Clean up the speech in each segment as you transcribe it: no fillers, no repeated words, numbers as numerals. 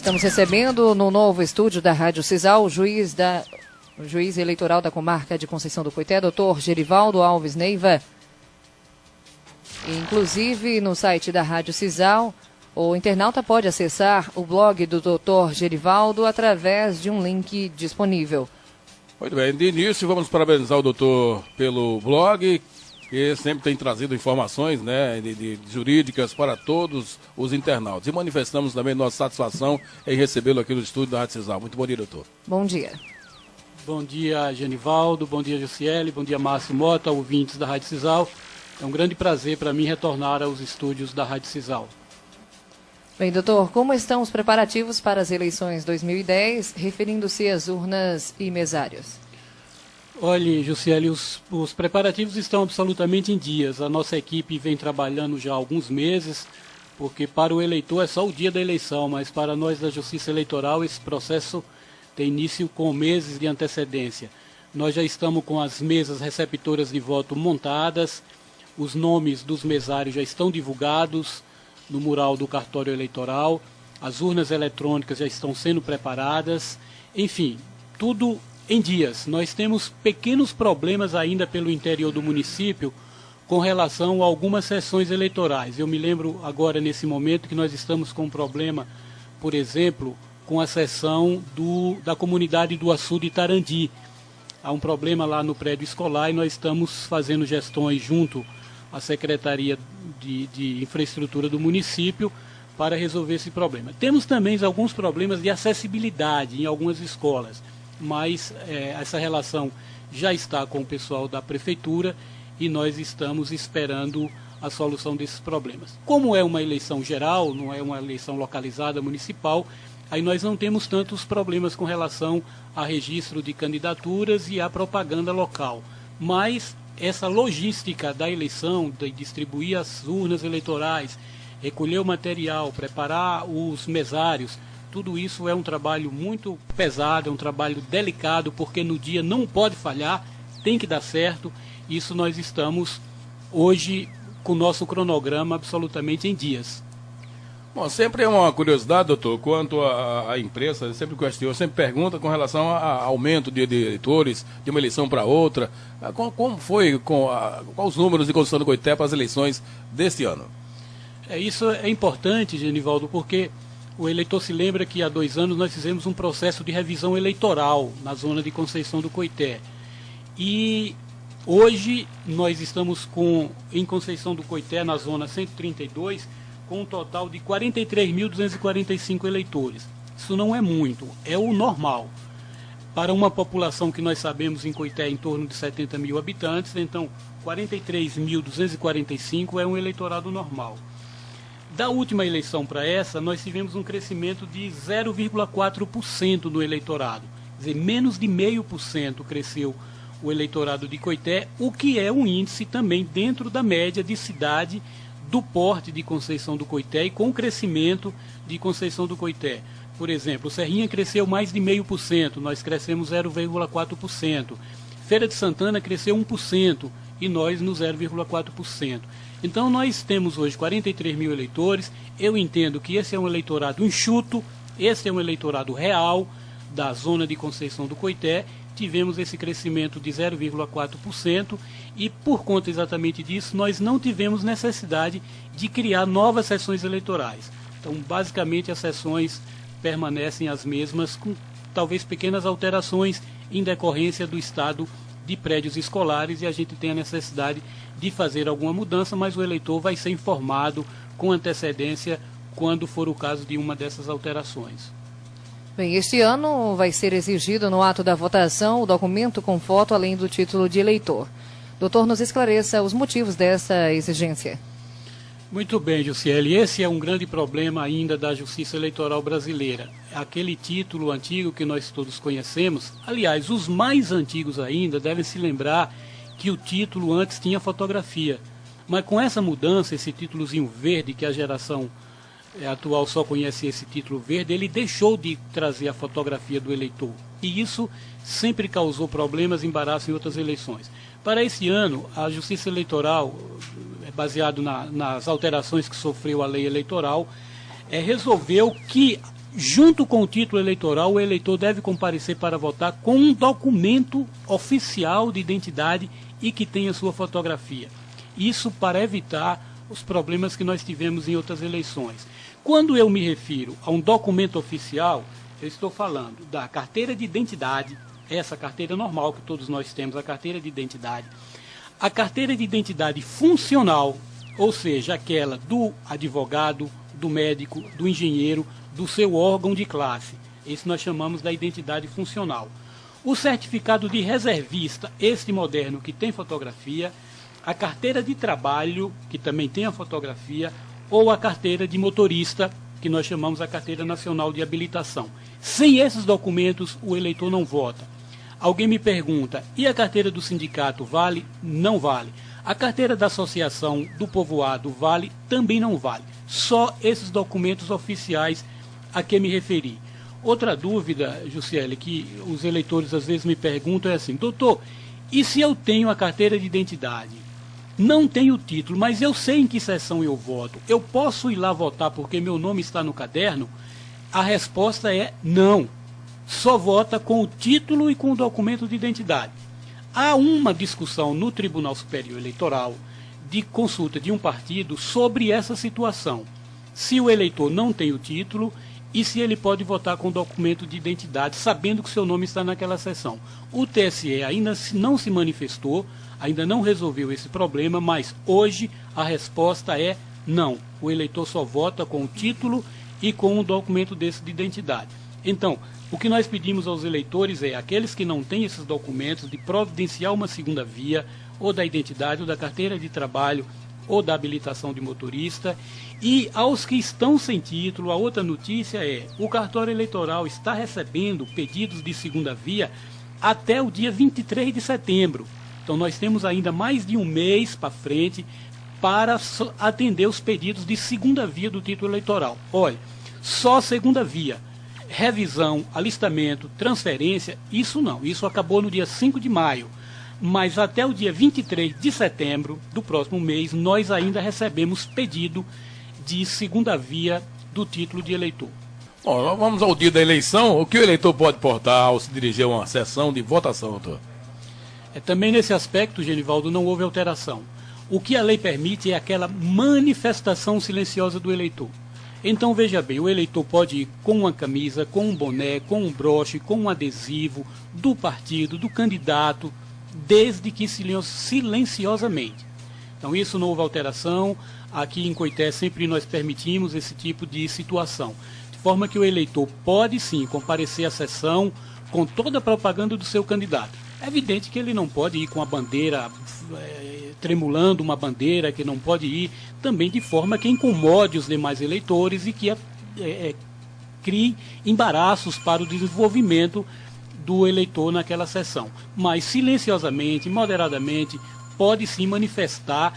Estamos recebendo no novo estúdio da Rádio Cisal o juiz eleitoral da comarca de Conceição do Coité, doutor Gerivaldo Alves Neiva. Inclusive, no site da Rádio Cisal, o internauta pode acessar o blog do doutor Gerivaldo através de um link disponível. Muito bem, de início vamos parabenizar o doutor pelo blog, que sempre tem trazido informações, né, de jurídicas para todos os internautas. E manifestamos também nossa satisfação em recebê-lo aqui no estúdio da Rádio Cisal. Muito bom dia, doutor. Bom dia. Bom dia, Genivaldo. Bom dia, Jussiele. Bom dia, Márcio Mota, ouvintes da Rádio Cisal. É um grande prazer para mim retornar aos estúdios da Rádio Cisal. Bem, doutor, como estão os preparativos para as eleições 2010, referindo-se às urnas e mesários? Olha, Jussiele, os preparativos estão absolutamente em dias. A nossa equipe vem trabalhando já há alguns meses, porque para o eleitor é só o dia da eleição, mas para nós da Justiça Eleitoral esse processo tem início com meses de antecedência. Nós já estamos com as mesas receptoras de voto montadas, os nomes dos mesários já estão divulgados no mural do cartório eleitoral, as urnas eletrônicas já estão sendo preparadas, enfim, tudo em dias. Nós temos pequenos problemas ainda pelo interior do município com relação a algumas sessões eleitorais. Eu me lembro agora nesse momento que nós estamos com um problema, por exemplo, com a sessão da comunidade do Açu de Tarandi. Há um problema lá no prédio escolar e nós estamos fazendo gestões junto à Secretaria de Infraestrutura do município para resolver esse problema. Temos também alguns problemas de acessibilidade em algumas escolas, mas essa relação já está com o pessoal da prefeitura e nós estamos esperando a solução desses problemas. Como é uma eleição geral, não é uma eleição localizada municipal, aí nós não temos tantos problemas com relação a registro de candidaturas e a propaganda local. Mas essa logística da eleição, de distribuir as urnas eleitorais, recolher o material, preparar os mesários, tudo isso é um trabalho muito pesado, é um trabalho delicado, porque no dia não pode falhar, tem que dar certo. Isso nós estamos hoje com o nosso cronograma absolutamente em dias. Bom, sempre é uma curiosidade, doutor, quanto à imprensa, sempre questiona, sempre pergunta com relação a aumento de eleitores de uma eleição para outra. Como foi, quais os números de Conceição do Coité para as eleições deste ano? Isso é importante, Genivaldo, porque o eleitor se lembra que há 2 anos nós fizemos um processo de revisão eleitoral na zona de Conceição do Coité. E hoje nós estamos em Conceição do Coité, na zona 132, com um total de 43.245 eleitores. Isso não é muito, é o normal. Para uma população que nós sabemos em Coité em torno de 70 mil habitantes, então 43.245 é um eleitorado normal. Da última eleição para essa, nós tivemos um crescimento de 0,4% no eleitorado. Quer dizer, menos de 0,5% cresceu o eleitorado de Coité, o que é um índice também dentro da média de cidade do porte de Conceição do Coité e com o crescimento de Conceição do Coité. Por exemplo, Serrinha cresceu mais de 0,5%, nós crescemos 0,4%. Feira de Santana cresceu 1% e nós no 0,4%. Então nós temos hoje 43 mil eleitores. Eu entendo que esse é um eleitorado enxuto, esse é um eleitorado real da zona de Conceição do Coité. Tivemos esse crescimento de 0,4% e por conta exatamente disso nós não tivemos necessidade de criar novas sessões eleitorais. Então basicamente as sessões permanecem as mesmas, com talvez pequenas alterações em decorrência do estado de prédios escolares, e a gente tem a necessidade de fazer alguma mudança, mas o eleitor vai ser informado com antecedência quando for o caso de uma dessas alterações. Bem, este ano vai ser exigido no ato da votação o documento com foto além do título de eleitor. Doutor, nos esclareça os motivos dessa exigência. Muito bem, Jussiele. Esse é um grande problema ainda da Justiça Eleitoral brasileira. Aquele título antigo que nós todos conhecemos, aliás, os mais antigos ainda devem se lembrar que o título antes tinha fotografia. Mas com essa mudança, esse títulozinho verde, que a geração atual só conhece esse título verde, ele deixou de trazer a fotografia do eleitor. E isso sempre causou problemas e embaraço em outras eleições. Para esse ano, a Justiça Eleitoral, baseado nas alterações que sofreu a lei eleitoral, resolveu que junto com o título eleitoral, o eleitor deve comparecer para votar com um documento oficial de identidade e que tenha sua fotografia. Isso para evitar os problemas que nós tivemos em outras eleições. Quando eu me refiro a um documento oficial, eu estou falando da carteira de identidade, essa carteira normal que todos nós temos, a carteira de identidade. A carteira de identidade funcional, ou seja, aquela do advogado, do médico, do engenheiro, do seu órgão de classe. Esse nós chamamos da identidade funcional. O certificado de reservista, este moderno que tem fotografia, a carteira de trabalho, que também tem a fotografia, ou a carteira de motorista, que nós chamamos a carteira nacional de habilitação. Sem esses documentos, o eleitor não vota. Alguém me pergunta, e a carteira do sindicato vale? Não vale. A carteira da associação do povoado vale? Também não vale. Só esses documentos oficiais a que me referi. Outra dúvida, Juscelio, que os eleitores às vezes me perguntam é assim, doutor, e se eu tenho a carteira de identidade? Não tenho título, mas eu sei em que sessão eu voto. Eu posso ir lá votar porque meu nome está no caderno? A resposta é não. Só vota com o título e com o documento de identidade. Há uma discussão no Tribunal Superior Eleitoral de consulta de um partido sobre essa situação. Se o eleitor não tem o título e se ele pode votar com documento de identidade, sabendo que seu nome está naquela sessão. O TSE ainda não se manifestou, ainda não resolveu esse problema, mas hoje a resposta é não. O eleitor só vota com o título e com um documento desse de identidade. Então, o que nós pedimos aos eleitores é, aqueles que não têm esses documentos, de providenciar uma segunda via, ou da identidade, ou da carteira de trabalho, ou da habilitação de motorista. E aos que estão sem título, a outra notícia é, o cartório eleitoral está recebendo pedidos de segunda via até o dia 23 de setembro. Então nós temos ainda mais de um mês para frente para atender os pedidos de segunda via do título eleitoral. Olha, só segunda via, revisão, alistamento, transferência, isso não, isso acabou no dia 5 de maio. Mas até o dia 23 de setembro do próximo mês, nós ainda recebemos pedido de segunda via do título de eleitor. Bom, vamos ao dia da eleição. O que o eleitor pode portar ao se dirigir a uma sessão de votação, doutor? Também nesse aspecto, Genivaldo, não houve alteração. O que a lei permite é aquela manifestação silenciosa do eleitor. Então, veja bem, o eleitor pode ir com uma camisa, com um boné, com um broche, com um adesivo do partido, do candidato, desde que silenciosamente. Então, isso não houve alteração. Aqui em Coité sempre nós permitimos esse tipo de situação. De forma que o eleitor pode sim comparecer à sessão com toda a propaganda do seu candidato. É evidente que ele não pode ir com a bandeira, tremulando uma bandeira, que não pode ir também de forma que incomode os demais eleitores e que crie embaraços para o desenvolvimento do eleitor naquela sessão. Mas silenciosamente, moderadamente, pode sim manifestar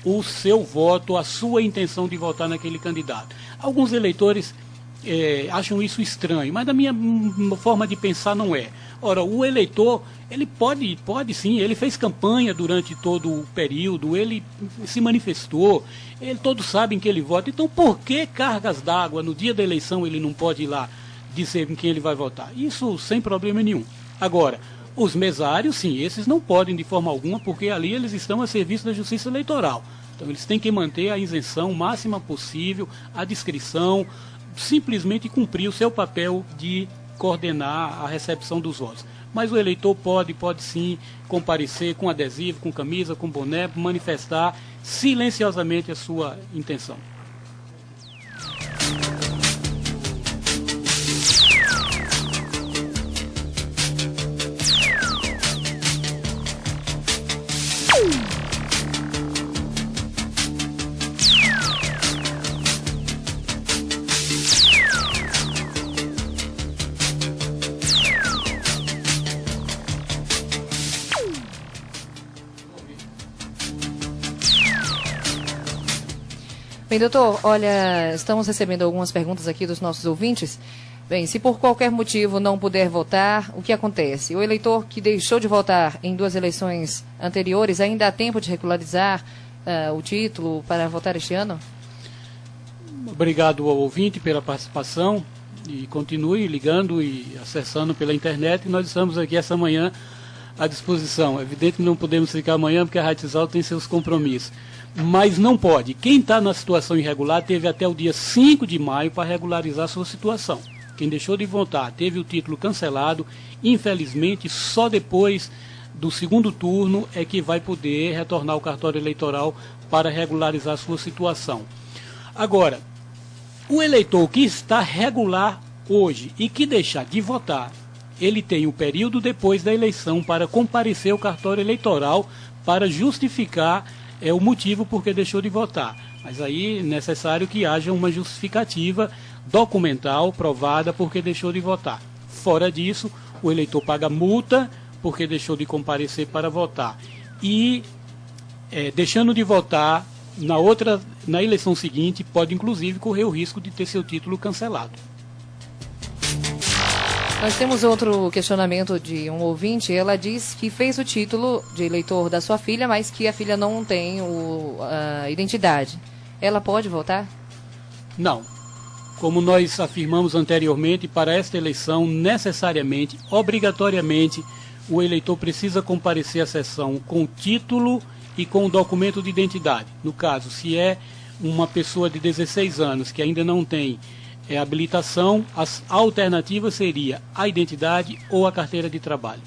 o seu voto, a sua intenção de votar naquele candidato. Alguns eleitores acham isso estranho, mas da minha forma de pensar não é. Ora, o eleitor, ele pode sim, ele fez campanha durante todo o período, ele se manifestou, todos sabem que ele vota, então por que cargas d'água no dia da eleição ele não pode ir lá dizer em quem ele vai votar? Isso sem problema nenhum. Agora, os mesários, sim, esses não podem de forma alguma, porque ali eles estão a serviço da Justiça Eleitoral. Então eles têm que manter a isenção máxima possível, a discrição, simplesmente cumprir o seu papel de coordenar a recepção dos votos. Mas o eleitor pode sim comparecer com adesivo, com camisa, com boné, manifestar silenciosamente a sua intenção. Bem, doutor, olha, estamos recebendo algumas perguntas aqui dos nossos ouvintes. Bem, se por qualquer motivo não puder votar, o que acontece? O eleitor que deixou de votar em 2 eleições anteriores ainda há tempo de regularizar o título para votar este ano? Obrigado ao ouvinte pela participação. E continue ligando e acessando pela internet, e nós estamos aqui essa manhã à disposição. É evidente que não podemos ficar amanhã porque a Rádio Cisal tem seus compromissos. Mas não pode. Quem está na situação irregular teve até o dia 5 de maio para regularizar sua situação. Quem deixou de votar teve o título cancelado. Infelizmente, só depois do segundo turno é que vai poder retornar ao cartório eleitoral para regularizar sua situação. Agora, o eleitor que está regular hoje e que deixar de votar, ele tem um período depois da eleição para comparecer ao cartório eleitoral para justificar o motivo por que deixou de votar. Mas aí é necessário que haja uma justificativa documental provada porque deixou de votar. Fora disso, o eleitor paga multa porque deixou de comparecer para votar. E deixando de votar na eleição seguinte, pode inclusive correr o risco de ter seu título cancelado. Nós temos outro questionamento de um ouvinte. Ela diz que fez o título de eleitor da sua filha, mas que a filha não tem a identidade. Ela pode votar? Não. Como nós afirmamos anteriormente, para esta eleição, necessariamente, obrigatoriamente, o eleitor precisa comparecer à sessão com o título e com o documento de identidade. No caso, se é uma pessoa de 16 anos que ainda não tem habilitação, as alternativas seria a identidade ou a carteira de trabalho.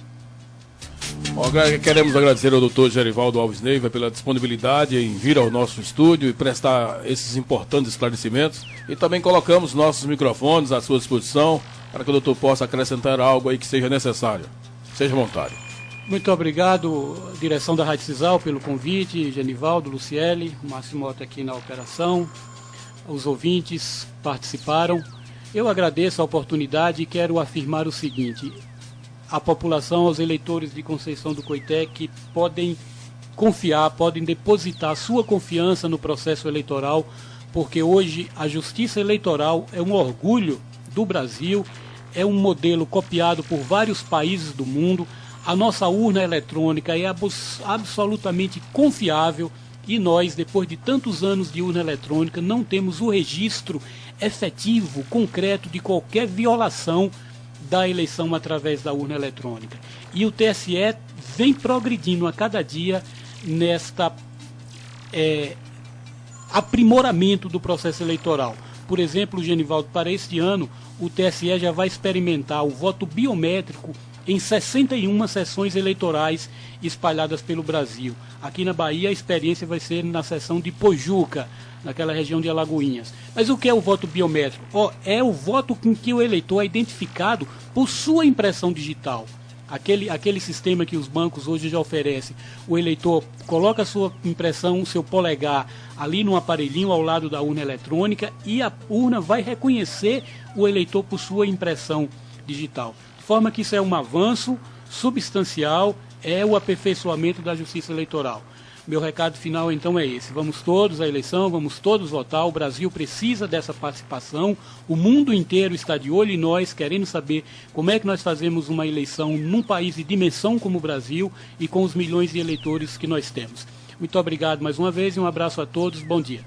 Queremos agradecer ao doutor Gerivaldo Alves Neiva pela disponibilidade em vir ao nosso estúdio e prestar esses importantes esclarecimentos. E também colocamos nossos microfones à sua disposição para que o doutor possa acrescentar algo aí que seja necessário. Seja à vontade. Muito obrigado, direção da Rádio Cisal, pelo convite, Genivaldo, Luciele, Márcio Mota aqui na operação. Os ouvintes participaram. Eu agradeço a oportunidade e quero afirmar o seguinte: a população, os eleitores de Conceição do Coité que podem confiar, podem depositar sua confiança no processo eleitoral, porque hoje a justiça eleitoral é um orgulho do Brasil, é um modelo copiado por vários países do mundo. A nossa urna eletrônica é absolutamente confiável. E nós, depois de tantos anos de urna eletrônica, não temos o registro efetivo, concreto, de qualquer violação da eleição através da urna eletrônica. E o TSE vem progredindo a cada dia nesta aprimoramento do processo eleitoral. Por exemplo, Genivaldo, para este ano, o TSE já vai experimentar o voto biométrico em 61 sessões eleitorais espalhadas pelo Brasil. Aqui na Bahia a experiência vai ser na seção de Pojuca, naquela região de Alagoinhas. Mas o que é o voto biométrico? É o voto com que o eleitor é identificado por sua impressão digital. Aquele sistema que os bancos hoje já oferecem. O eleitor coloca a sua impressão, o seu polegar, ali num aparelhinho ao lado da urna eletrônica e a urna vai reconhecer o eleitor por sua impressão digital. De forma que isso é um avanço substancial, é o aperfeiçoamento da justiça eleitoral. Meu recado final então é esse: vamos todos à eleição, vamos todos votar. O Brasil precisa dessa participação, o mundo inteiro está de olho em nós, querendo saber como é que nós fazemos uma eleição num país de dimensão como o Brasil e com os milhões de eleitores que nós temos. Muito obrigado mais uma vez e um abraço a todos, bom dia.